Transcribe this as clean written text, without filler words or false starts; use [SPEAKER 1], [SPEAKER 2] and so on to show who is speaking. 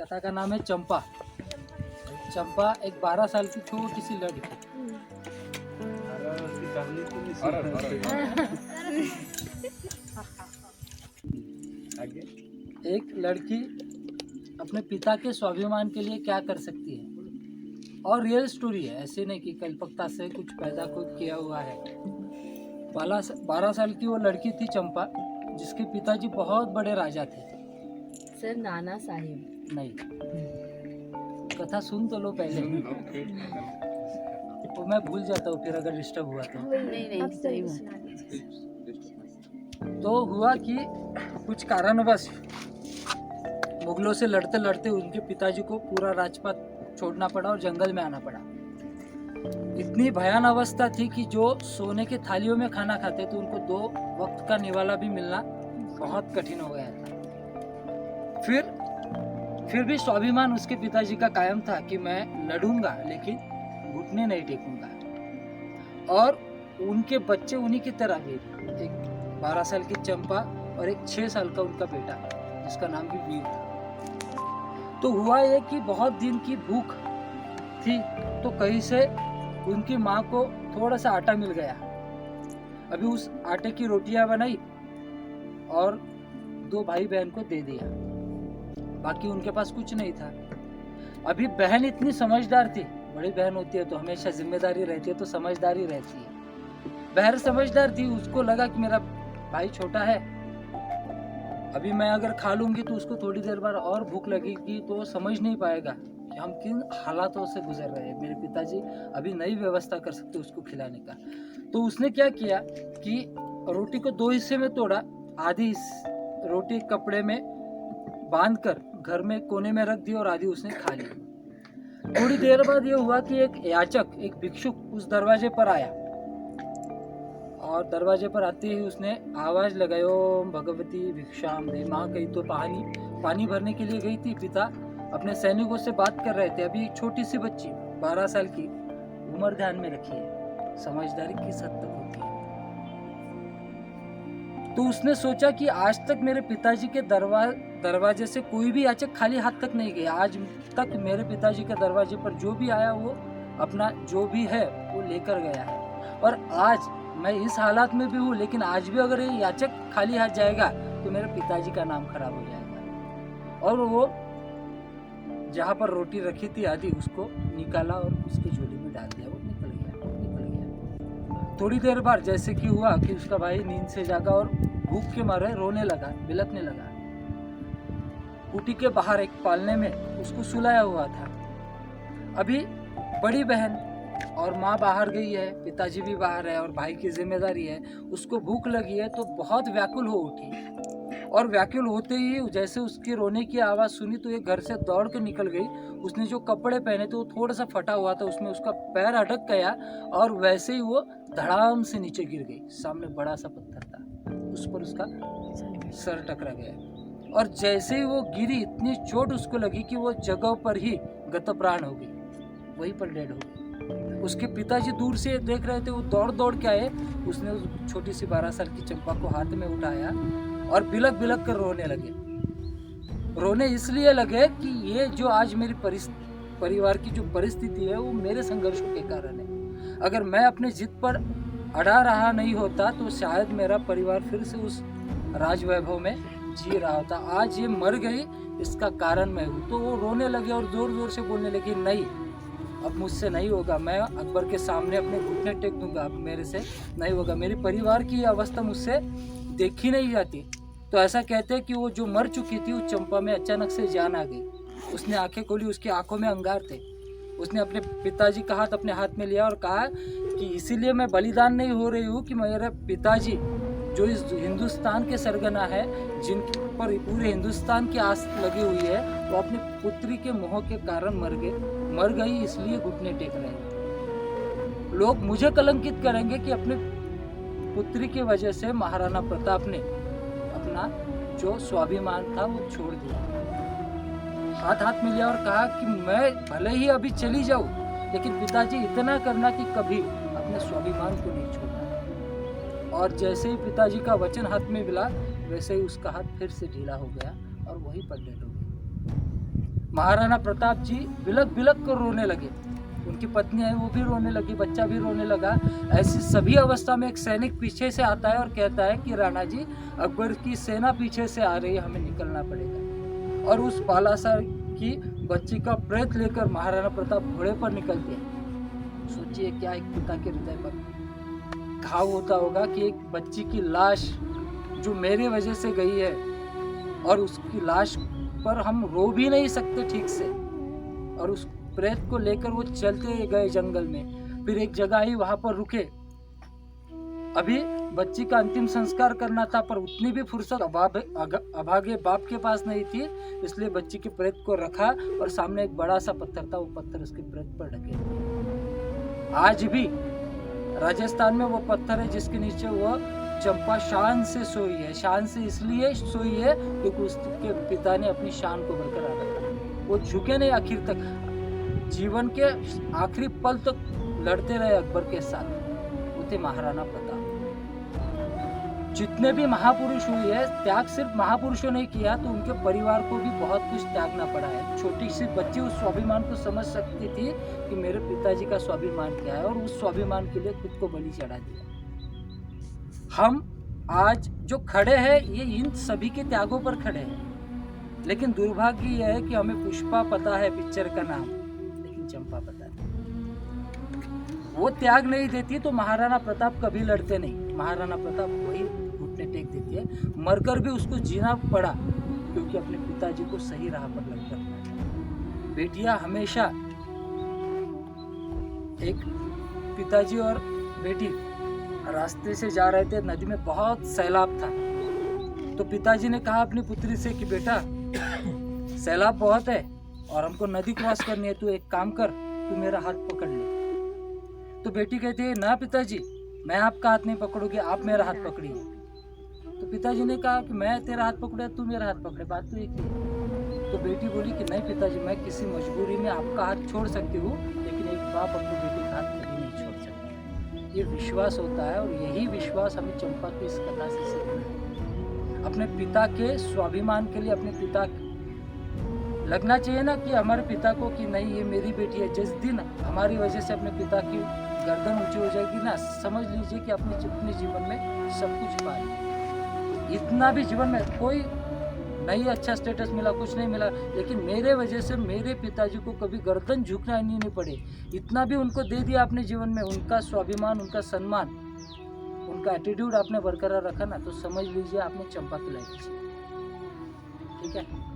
[SPEAKER 1] कथा का नाम है चंपा। चंपा एक 12 साल की छोटी सी लड़की। एक लड़की अपने पिता के स्वाभिमान के लिए क्या कर सकती है, और रियल स्टोरी है, ऐसे नहीं कि कल्पकता से कुछ पैदा खुद किया हुआ है। 12 साल की वो लड़की थी चंपा, जिसके पिताजी बहुत बड़े राजा थे।
[SPEAKER 2] सर नाना साहिब
[SPEAKER 1] नहीं, कथा सुन तो लो पहले। वो मैं भूल जाता हूँ फिर अगर डिस्टर्ब हुआ तो।
[SPEAKER 2] नहीं सही
[SPEAKER 1] तो हुआ कि कुछ कारणवश मुगलों से लड़ते लड़ते उनके पिताजी को पूरा राजपाट छोड़ना पड़ा और जंगल में आना पड़ा। इतनी भयानक अवस्था थी कि जो सोने के थालियों में खाना खाते तो उनको 2 वक्त का निवाला भी मिलना बहुत कठिन हो गया था। फिर भी स्वाभिमान उसके पिताजी का कायम था कि मैं लड़ूंगा लेकिन घुटने नहीं टेकूंगा। और उनके बच्चे उन्हीं की तरह भी, एक 12 साल की चंपा और एक 6 साल का उनका बेटा जिसका नाम भी वीर था। तो हुआ ये कि बहुत दिन की भूख थी, तो कहीं से उनकी माँ को थोड़ा सा आटा मिल गया। अभी उस आटे की रोटियां बनाई और 2 भाई बहन को दे दिया, बाकी उनके पास कुछ नहीं था। अभी बहन इतनी समझदार थी, बड़ी बहन होती है तो हमेशा जिम्मेदारी रहती है, तो समझदारी रहती है। बहन समझदार थी, उसको लगा कि मेरा भाई छोटा है, अभी मैं अगर खा लूंगी तो उसको थोड़ी देर बाद और भूख लगेगी, तो वो समझ नहीं पाएगा कि हम किन हालातों से गुजर रहे हैं। मेरे पिताजी अभी नई व्यवस्था कर सकते उसको खिलाने का। तो उसने क्या किया कि रोटी को 2 हिस्से में तोड़ा, आधी रोटी कपड़े में बांध कर घर में कोने में रख दी और आधी उसने खा ली। थोड़ी देर बाद ये हुआ कि एक याचक, एक भिक्षुक उस दरवाजे पर आया, और दरवाजे पर आते ही उसने आवाज लगाई, ओम भगवती भिक्षाम दे। माँ कही तो पानी भरने के लिए गई थी। पिता अपने सैनिकों से बात कर रहे थे। अभी एक छोटी सी बच्ची 12 साल की, उम्र ध्यान में रखिए, समझदारी किस हद तक होती है। तो उसने सोचा कि आज तक मेरे पिताजी के दरवाजे से कोई भी याचक खाली हाथ तक नहीं गया। आज तक मेरे पिताजी के दरवाजे पर जो भी आया वो अपना जो भी है वो लेकर गया है, और आज मैं इस हालात में भी हूँ, लेकिन आज भी अगर ये याचक खाली हाथ जाएगा तो मेरे पिताजी का नाम खराब हो जाएगा। और वो जहाँ पर रोटी रखी थी आधी, उसको निकाला और उसके झोली में डाल दिया। वो निकल गया। थोड़ी देर बाद जैसे कि हुआ कि उसका भाई नींद से जागा और भूख के मारे रोने लगा, बिलखने लगा। कुटी के बाहर एक पालने में उसको सुलाया हुआ था। अभी बड़ी बहन और माँ बाहर गई है, पिताजी भी बाहर है और भाई की जिम्मेदारी है। उसको भूख लगी है तो बहुत व्याकुल हो उठी, और व्याकुल होते ही जैसे उसके रोने की आवाज़ सुनी तो ये घर से दौड़ के निकल गई। उसने जो कपड़े पहने थे वो थोड़ा सा फटा हुआ था, उसमें उसका पैर अटक गया और वैसे ही वो धड़ाम से नीचे गिर गई। सामने बड़ा सा पत्थर था, उस पर उसका सर टकरा गया, और जैसे ही वो गिरी इतनी चोट उसको लगी कि वो जगह पर ही गतप्राण हो गई, वहीं पर डेड हो गई। उसके पिताजी दूर से देख रहे थे, वो दौड़ दौड़ के आए। उसने उस छोटी सी 12 साल की चंपा को हाथ में उठाया और बिलख बिलख कर रोने लगे। रोने इसलिए लगे कि ये जो आज मेरी परिवार की जो परिस्थिति है वो मेरे संघर्षों के कारण है। अगर मैं अपने जिद पर अड़ा रहा नहीं होता तो शायद मेरा परिवार फिर से उस राजवैभव में जी रहा होता। आज ये मर गई, इसका कारण मैं हूँ। तो वो रोने लगे और जोर जोर से बोलने लगे, नहीं अब मुझसे नहीं होगा, मैं अकबर के सामने अपने घुटने टेक दूंगा, अब मेरे से नहीं होगा, मेरी परिवार की अवस्था मुझसे देखी नहीं जाती। तो ऐसा कहते हैं कि वो जो मर चुकी थी उस चंपा में अचानक से जान आ गई। उसने आंखें खोली, उसकी आंखों में अंगार थे। उसने अपने पिताजी का हाथ अपने हाथ में लिया और कहा कि इसीलिए मैं बलिदान नहीं हो रही हूँ कि मेरे पिताजी जो इस हिंदुस्तान के सरगना है, जिन पर पूरे हिंदुस्तान की आस लगी हुई है, वो अपनी पुत्री के मोह के कारण मर गई, इसलिए घुटने टेक रहे हैं। लोग मुझे कलंकित करेंगे कि अपने पुत्री की वजह से महाराणा प्रताप ने अपना जो स्वाभिमान था वो छोड़ दिया। हाथ में लिया और कहा कि मैं भले ही अभी चली जाऊं, लेकिन पिताजी इतना करना कि कभी अपने स्वाभिमान को नहीं छोड़ना। और जैसे ही पिताजी का वचन हाथ में मिला, वैसे ही उसका हाथ फिर से ढीला हो गया और वहीं पर डेड हो गया। महाराणा प्रताप जी बिलक बिलक कर रोने लगे। उनकी पत्नी है वो भी रोने लगी, बच्चा भी रोने लगा। ऐसी सभी अवस्था में एक सैनिक पीछे से आता है और कहता है कि राणा जी, अकबर की सेना पीछे से आ रही है, हमें निकलना पड़ेगा। और उस बालासार की बच्ची का प्रेत लेकर महाराणा प्रताप घोड़े पर निकलते हैं। सोचिए क्या एक पिता के हृदय पर घाव होता होगा कि एक बच्ची की लाश जो मेरे वजह से गई है और उसकी लाश पर हम रो भी नहीं सकते ठीक से, और उस प्रेत को लेकर वो चलते गए जंगल में। फिर एक जगह ही वहां पर रुके। अभी बच्ची का अंतिम संस्कार करना था, पर उतनी भी फुर्सत अभागे बाप के पास नहीं थी, इसलिए बच्ची के प्रेत को रखा और सामने एक बड़ा सा पत्थर था, वो पत्थर उसके प्रेत पर ढके। आज भी राजस्थान में वो पत्थर है जिसके नीचे वो चंपा शान से सोई है। शान से इसलिए सोई है क्योंकि उसके पिता ने अपनी शान को बरकरार रखा। वो झुके नहीं आखिर तक, जीवन के आखिरी पल तक लड़ते रहे अकबर के साथ। वो थे महाराणा प्रताप। जितने भी महापुरुष हुए हैं, त्याग सिर्फ महापुरुषों ने किया, तो उनके परिवार को भी बहुत कुछ त्यागना पड़ा है। छोटी सी बच्ची उस स्वाभिमान को समझ सकती थी कि मेरे पिताजी का स्वाभिमान क्या है, और उस स्वाभिमान के लिए खुद को बलि चढ़ा दिया। हम आज जो खड़े हैं ये इन सभी के त्यागों पर खड़े हैं। लेकिन दुर्भाग्य यह है कि हमें पुष्पा पता है पिक्चर का नाम, लेकिन चंपा पता नहीं। वो त्याग नहीं देती तो महाराणा प्रताप कभी लड़ते नहीं। महाराणा प्रताप वही घुटने टेक देती है। मरकर भी उसको जीना पड़ा क्योंकि अपने पिताजी को सही राह पर लगता। बेटियां हमेशा, एक पिताजी और बेटी रास्ते से जा रहे थे, नदी में बहुत सैलाब था, तो पिताजी ने कहा अपनी पुत्री से कि बेटा सैलाब बहुत है और हमको नदी क्रॉस करनी है, तू एक काम कर, तू मेरा हाथ पकड़ ले। तो बेटी कहती है ना पिताजी, मैं आपका हाथ नहीं पकड़ूंगी, आप मेरा हाथ पकड़िए। तो पिताजी ने कहा कि मैं तेरा हाथ पकड़े, तू मेरा हाथ पकड़े, बात तो एक ही है। तो बेटी बोली कि नहीं पिताजी, मैं किसी मजबूरी में आपका हाथ छोड़ सकती हूँ, लेकिन एक बाप अपनी बेटी का हाथ कभी नहीं छोड़ सकती। ये विश्वास होता है, और यही विश्वास हमें चंपा की इस कथा से सीखना है। अपने पिता के स्वाभिमान के लिए अपने पिता लगना चाहिए ना कि हमारे पिता को कि नहीं ये मेरी बेटी है। जिस दिन हमारी वजह से अपने पिता की गर्दन ऊंची हो जाएगी ना, समझ लीजिए कि अपने जितने जीवन में सब कुछ पा लिया। इतना भी जीवन में कोई नहीं अच्छा स्टेटस मिला, कुछ नहीं मिला, लेकिन मेरे वजह से मेरे पिताजी को कभी गर्दन झुकना नहीं पड़े, इतना भी उनको दे दिया आपने जीवन में। उनका स्वाभिमान, उनका सम्मान, उनका एटीट्यूड आपने बरकरार रखा ना, तो समझ लीजिए आपने चंपा की लाइफ जी। ठीक है।